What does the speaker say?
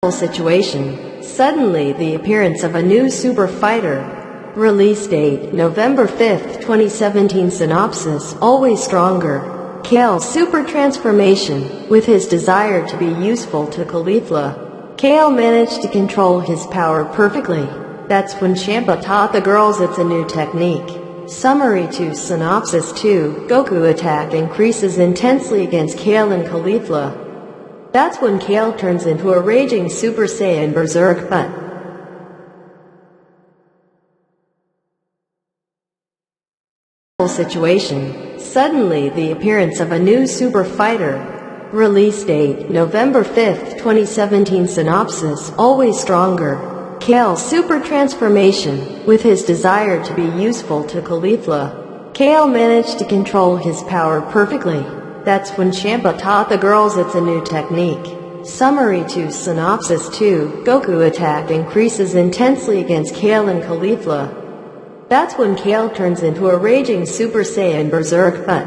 Situation. Suddenly the appearance of a new super fighter. Release date November 5, 2017. Synopsis. Always stronger. Kale's super transformation. With his desire to be useful to Caulifla, Kale managed to control his power perfectly. That's when Champa taught the girls it's a new technique. Summary 2. Synopsis 2. Goku attack increases intensely against Kale and Caulifla. That's when Kale turns into a raging Super Saiyan Berserk but situation. Suddenly the appearance of a new super fighter. Release date November 5, 2017. Synopsis. Always stronger. Kale's super transformation. With his desire to be useful to Caulifla, Kale managed to control his power perfectly. That's when Champa taught the girls it's a new technique. Summary 2. Synopsis 2. Goku attack increases intensely against Kale and Caulifla. That's when Kale turns into a raging Super Saiyan Berserk but